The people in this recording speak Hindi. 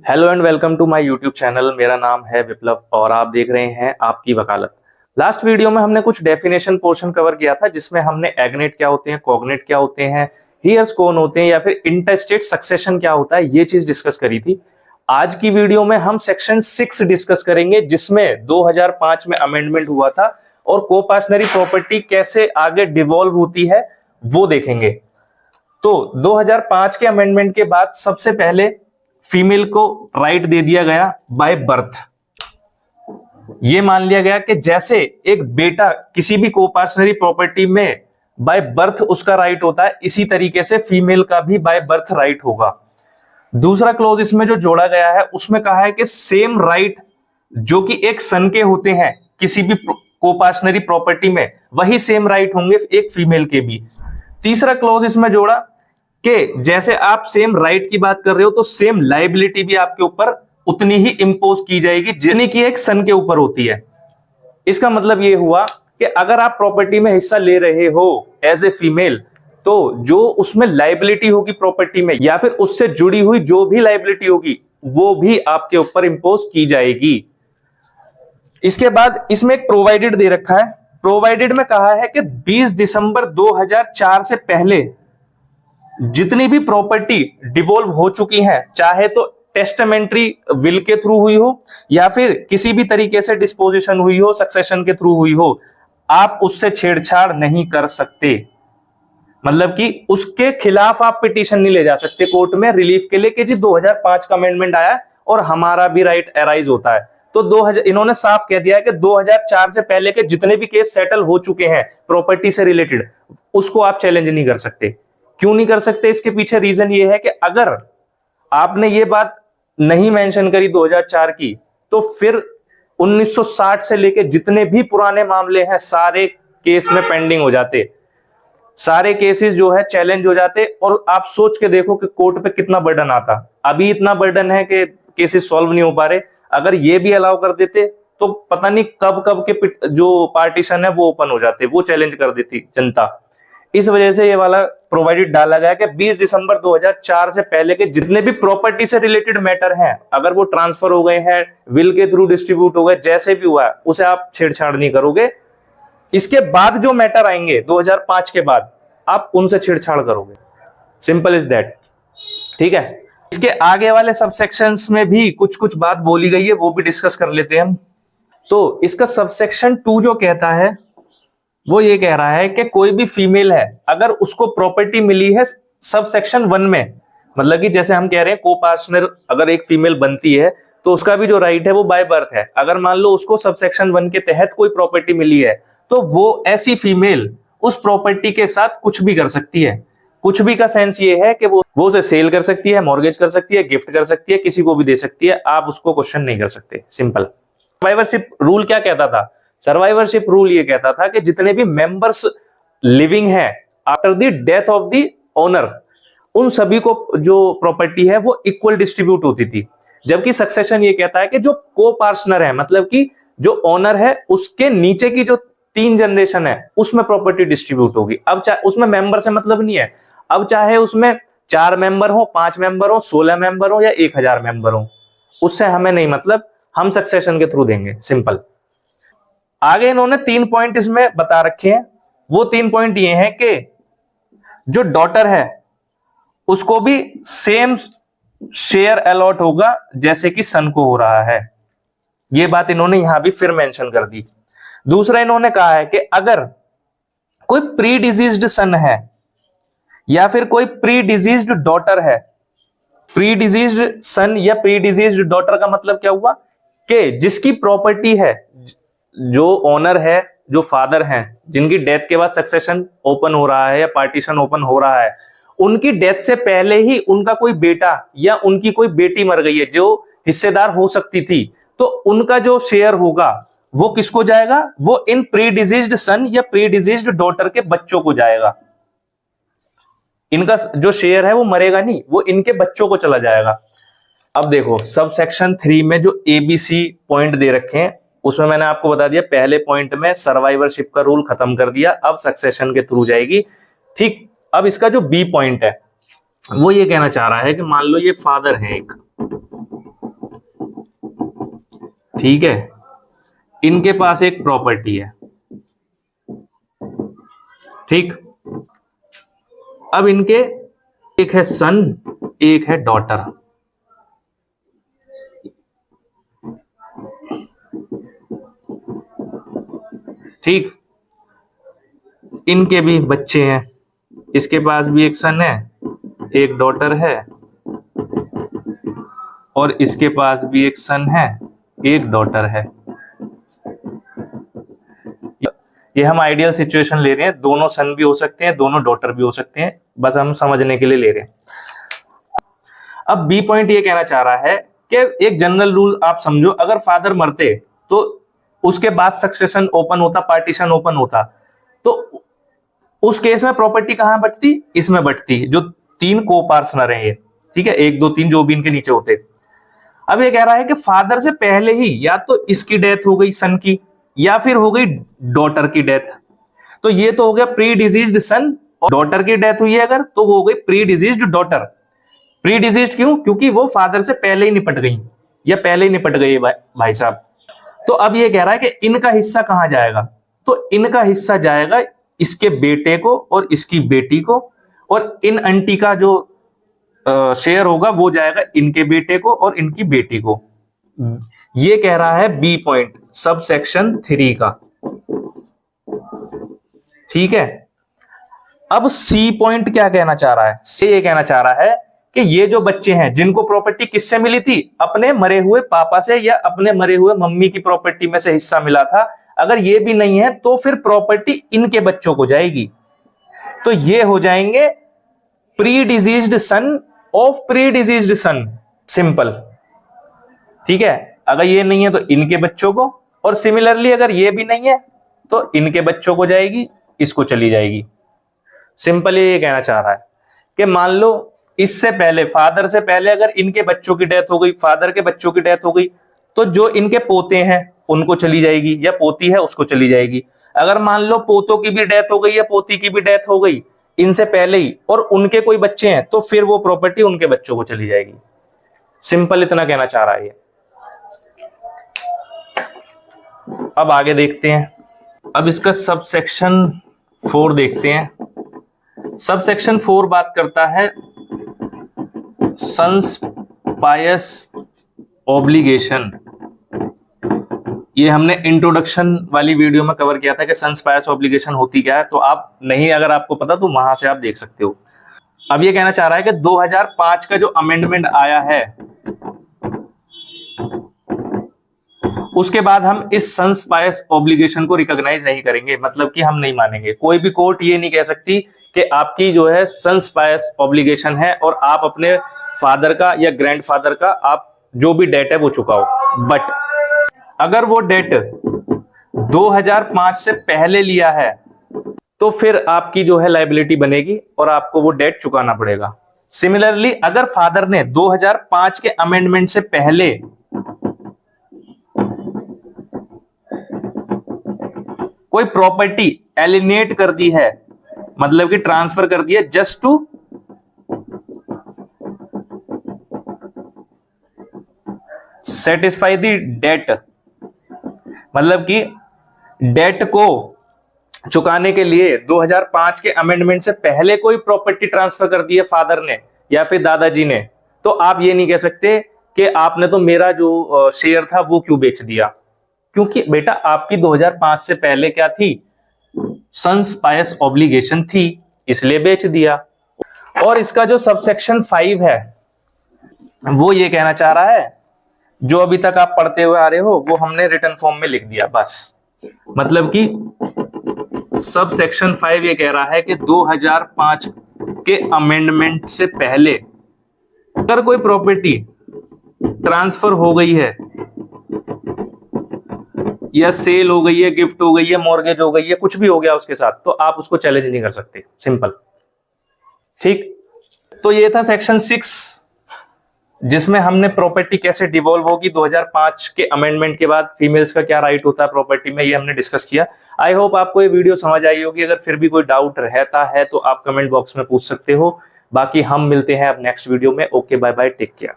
Hello and welcome to my YouTube channel. मेरा नाम है विप्लव और आप देख रहे हैं आपकी वकालत। लास्ट वीडियो में हमने कुछ डेफिनेशन पोर्शन कवर किया था, जिसमें हमने एग्नेट क्या होते हैं, कॉग्नेट क्या होते हैं, हियर्स कौन होते हैं या फिर इंटरस्टेट सक्सेशन क्या होता है, ये चीज डिस्कस करी थी। आज की वीडियो में हम सेक्शन 6 डिस्कस करेंगे, जिसमें 2005 में अमेंडमेंट हुआ था और कोपार्टनरी प्रॉपर्टी कैसे आगे डिवॉल्व होती है वो देखेंगे। तो 2005 के अमेंडमेंट के बाद सबसे पहले फीमेल को राइट दे दिया गया बाय बर्थ। ये मान लिया गया कि जैसे एक बेटा किसी भी कोपार्टनरी प्रॉपर्टी में बाय बर्थ उसका राइट होता है, इसी तरीके से फीमेल का भी बाय बर्थ राइट होगा। दूसरा क्लॉज इसमें जो जोड़ा गया है उसमें कहा है कि सेम राइट जो कि एक सन के होते हैं किसी भी कोपार्टनरी प्रॉपर्टी में, वही सेम राइट होंगे एक फीमेल के भी। तीसरा क्लॉज इसमें जोड़ा कि जैसे आप सेम राइट की बात कर रहे हो तो सेम लायबिलिटी भी आपके ऊपर उतनी ही इंपोज की जाएगी जितनी की एक सन के ऊपर होती है। इसका मतलब ये हुआ कि अगर आप प्रॉपर्टी में हिस्सा ले रहे हो एज ए फीमेल, तो जो उसमें लायबिलिटी होगी प्रॉपर्टी में या फिर उससे जुड़ी हुई जो भी लायबिलिटी होगी वो भी आपके ऊपर इंपोज की जाएगी। इसके बाद इसमें एक प्रोवाइडेड दे रखा है। प्रोवाइडेड में कहा है कि 20 दिसंबर 2004 से पहले जितनी भी प्रॉपर्टी डिवॉल्व हो चुकी हैं, चाहे तो टेस्टामेंट्री विल के थ्रू हुई हो या फिर किसी भी तरीके से डिस्पोजिशन हुई हो, सक्सेशन के थ्रू हुई हो, आप उससे छेड़छाड़ नहीं कर सकते। मतलब कि उसके खिलाफ आप पिटीशन नहीं ले जा सकते कोर्ट में रिलीफ के लिए कि जी 2005 का अमेंडमेंट आया और हमारा भी राइट अराइज होता है। तो 2000 इन्होंने साफ कह दिया है कि 2004 से पहले के जितने भी केस सेटल हो चुके हैं प्रॉपर्टी से रिलेटेड, उसको आप चैलेंज नहीं कर सकते। क्यों नहीं कर सकते? इसके पीछे रीजन ये है कि अगर आपने ये बात नहीं मेंशन करी 2004 की, तो फिर 1960 से लेके जितने भी पुराने मामले हैं सारे केस में पेंडिंग हो जाते, सारे केसेस जो है चैलेंज हो जाते। और आप सोच के देखो कि कोर्ट पे कितना बर्डन आता। अभी इतना बर्डन है कि केसेस सॉल्व नहीं हो पा रहे। अगर ये भी अलाउ कर देते तो पता नहीं कब कब के जो पार्टीशन है वो ओपन हो जाते, वो चैलेंज कर देती जनता। इस वजह से ये वाला प्रोवाइडेड डाला गया कि 20 दिसंबर 2004 से पहले के जितने भी प्रॉपर्टी से रिलेटेड मैटर हैं, अगर वो ट्रांसफर हो गए हैं, विल के थ्रू डिस्ट्रीब्यूट हो गए, जैसे भी हुआ है, उसे आप छेड़छाड़ नहीं करोगे। इसके बाद जो मैटर आएंगे 2005 के बाद, आप उनसे छेड़छाड़ करोगे। Simple is that. ठीक है। इसके आगे वाले सबसेक्शंस में भी कुछ कुछ बात बोली गई है, वो भी डिस्कस कर लेते हैं हम। तो इसका सबसेक्शन 2 जो कहता है वो ये कह रहा है कि कोई भी फीमेल है अगर उसको प्रॉपर्टी मिली है सब सेक्शन 1 में, मतलब कि जैसे हम कह रहे हैं कोपार्टनर अगर एक फीमेल बनती है तो उसका भी जो राइट है वो बाय बर्थ है। अगर मान लो उसको सब सेक्शन 1 के तहत कोई प्रॉपर्टी मिली है तो वो ऐसी फीमेल उस प्रॉपर्टी के साथ कुछ भी कर सकती है। कुछ भी का सेंस ये है कि वो उसे सेल कर सकती है, मॉर्गेज कर सकती है, गिफ्ट कर सकती है, किसी को भी दे सकती है। आप उसको क्वेश्चन नहीं कर सकते। सिंपल। सर्वाइवरशिप रूल क्या कहता था? सर्वाइवरशिप रूल ये कहता था कि जितने भी मेंबर्स लिविंग हैं after the death of the owner, उन सभी को जो प्रॉपर्टी है वो इक्वल डिस्ट्रीब्यूट होती थी। जबकि सक्सेशन ये कहता है कि जो को पार्टनर है, मतलब कि जो ओनर है उसके नीचे की जो 3 जनरेशन है उसमें प्रॉपर्टी डिस्ट्रीब्यूट होगी। अब चाहे उसमें मेंबर से मतलब नहीं है, अब चाहे उसमें 4 मेंबर हो, 5 मेंबर हो, 16 मेंबर हो या 1000 मेंबर हो, उससे हमें नहीं मतलब, हम सक्सेशन के थ्रू देंगे। सिंपल। आगे इन्होंने 3 पॉइंट इसमें बता रखे हैं। वो 3 पॉइंट ये हैं कि जो डॉटर है उसको भी सेम शेयर अलॉट होगा जैसे कि सन को हो रहा है। ये बात इन्होंने यहां भी फिर मेंशन कर दी। दूसरा इन्होंने कहा है कि अगर कोई प्री डिजीज्ड सन है या फिर कोई प्री डिजीज्ड डॉटर है, प्री डिजीज्ड सन या प्री डिजीज्ड डॉटर का मतलब क्या हुआ कि जिसकी प्रॉपर्टी है, जो ओनर है, जो फादर हैं, जिनकी डेथ के बाद सक्सेशन ओपन हो रहा है या पार्टीशन ओपन हो रहा है, उनकी डेथ से पहले ही उनका कोई बेटा या उनकी कोई बेटी मर गई है जो हिस्सेदार हो सकती थी, तो उनका जो शेयर होगा वो किसको जाएगा? वो इन प्री डिजीज्ड सन या प्री डिजीज्ड डॉटर के बच्चों को जाएगा। इनका जो शेयर है वो मरेगा नहीं, वो इनके बच्चों को चला जाएगा। अब देखो सब सेक्शन 3 में जो ABC पॉइंट दे रखे हैं उसमें मैंने आपको बता दिया, पहले पॉइंट में सर्वाइवरशिप का रूल खत्म कर दिया, अब सक्सेशन के थ्रू जाएगी। ठीक। अब इसका जो B पॉइंट है वो ये कहना चाह रहा है कि मान लो ये फादर है एक, ठीक है, इनके पास एक प्रॉपर्टी है, ठीक। अब इनके एक है सन, एक है डॉटर, ठीक। इनके भी बच्चे हैं, इसके पास भी एक सन है, एक डॉटर है, और इसके पास भी एक सन है, एक डॉटर है। ये हम आइडियल सिचुएशन ले रहे हैं, दोनों सन भी हो सकते हैं, दोनों डॉटर भी हो सकते हैं, बस हम समझने के लिए ले रहे हैं। अब बी पॉइंट ये कहना चाह रहा है कि एक जनरल रूल आप समझो, अगर फादर मरते तो उसके बाद सक्सेशन ओपन होता, पार्टीशन ओपन होता, तो उस केस में प्रॉपर्टी कहां बंटती? इसमें बंटती, जो 3 को पार्टनर हैं ये, ठीक है, 1 2 3 जो भी इनके नीचे होते। अब ये कह रहा है कि फादर से पहले ही या तो इसकी डेथ हो गई सन की, या फिर हो गई डॉटर की डेथ। तो ये तो हो गया प्री डिजीज्ड सन, और डॉटर की डेथ हुई है अगर, तो वो हो गई pre diseased daughter. Pre diseased क्यों? क्योंकि वो फादर से पहले ही निपट गई, या पहले ही निपट गई भाई साहब। तो अब ये कह रहा है कि इनका हिस्सा कहां जाएगा? तो इनका हिस्सा जाएगा इसके बेटे को और इसकी बेटी को, और इन आंटी का जो शेयर होगा वो जाएगा इनके बेटे को और इनकी बेटी को। ये कह रहा है बी पॉइंट सब सेक्शन 3 का, ठीक है। अब सी पॉइंट क्या कहना चाह रहा है? सी ये कहना चाह रहा है कि ये जो बच्चे हैं जिनको प्रॉपर्टी किससे मिली थी? अपने मरे हुए पापा से या अपने मरे हुए मम्मी की प्रॉपर्टी में से हिस्सा मिला था। अगर ये भी नहीं है तो फिर प्रॉपर्टी इनके बच्चों को जाएगी। तो ये हो जाएंगे predeceased son of predeceased son, simple, ठीक है। अगर ये नहीं है तो इनके बच्चों को, और सिमिलरली अगर ये भी नहीं है तो इनके बच्चों को जाएगी, इसको चली जाएगी। सिंपल ये कहना चाह रहा है कि मान लो इससे पहले, फादर से पहले अगर इनके बच्चों की डेथ हो गई, फादर के बच्चों की डेथ हो गई, तो जो इनके पोते हैं उनको चली जाएगी, या पोती है उसको चली जाएगी। अगर मान लो पोतों की भी डेथ हो गई या पोती की भी डेथ हो गई इनसे पहले ही, और उनके कोई बच्चे हैं, तो फिर वो प्रॉपर्टी उनके बच्चों को चली जाएगी। सिंपल इतना कहना चाह रहा है ये। अब आगे देखते हैं, अब इसका सब सेक्शन 4 देखते हैं। सब सेक्शन 4 बात करता है सन्स पायस ऑब्लिगेशन। ये हमने इंट्रोडक्शन वाली वीडियो में कवर किया था कि सन्स पायस ऑब्लिगेशन होती क्या है, तो आप नहीं, अगर आपको पता तो वहां से आप देख सकते हो। अब ये कहना चाह रहा है कि 2005 का जो अमेंडमेंट आया है उसके बाद हम इस सन्स पायस ऑब्लिगेशन को रिकॉग्नाइज नहीं करेंगे, मतलब कि हम नहीं मानेंगे। कोई भी कोर्ट ये नहीं कह सकती कि आपकी जो है सन्स पायस ऑब्लिगेशन है और आप अपने फादर का या ग्रैंडफादर का आप जो भी डेट है वो चुकाओ। बट अगर वो डेट 2005 से पहले लिया है तो फिर आपकी जो है लायबिलिटी बनेगी और आपको वो डेट चुकाना पड़ेगा। सिमिलरली अगर फादर ने 2005 के अमेंडमेंट से पहले कोई प्रॉपर्टी एलिनेट कर दी है, मतलब कि ट्रांसफर कर दिया just to satisfy the debt, मतलब कि डेट को चुकाने के लिए 2005 के अमेंडमेंट से पहले कोई प्रॉपर्टी ट्रांसफर कर दी है फादर ने या फिर दादाजी ने, तो आप ये नहीं कह सकते कि आपने तो मेरा जो शेयर था वो क्यों बेच दिया, क्योंकि बेटा आपकी 2005 से पहले क्या थी? सन्स पायस ऑब्लिगेशन थी, इसलिए बेच दिया। और इसका जो सबसेक्शन 5 है वो ये कहना चाह रहा है, जो अभी तक आप पढ़ते हुए आ रहे हो वो हमने रिटन फॉर्म में लिख दिया बस। मतलब कि सब सेक्शन 5 ये कह रहा है कि 2005 के अमेंडमेंट से पहले अगर कोई प्रॉपर्टी ट्रांसफर हो गई है या सेल हो गई है, गिफ्ट हो गई है, मॉर्गेज हो गई है, कुछ भी हो गया उसके साथ, तो आप उसको चैलेंज नहीं कर सकते। सिंपल, ठीक। तो ये था सेक्शन 6 जिसमें हमने प्रॉपर्टी कैसे डिवॉल्व होगी 2005 के अमेंडमेंट के बाद, फीमेल्स का क्या राइट होता है प्रॉपर्टी में, ये हमने डिस्कस किया। आई होप आपको ये वीडियो समझ आई होगी। अगर फिर भी कोई डाउट रहता है तो आप कमेंट बॉक्स में पूछ सकते हो। बाकी हम मिलते हैं अब नेक्स्ट वीडियो में। Okay, bye bye, take care.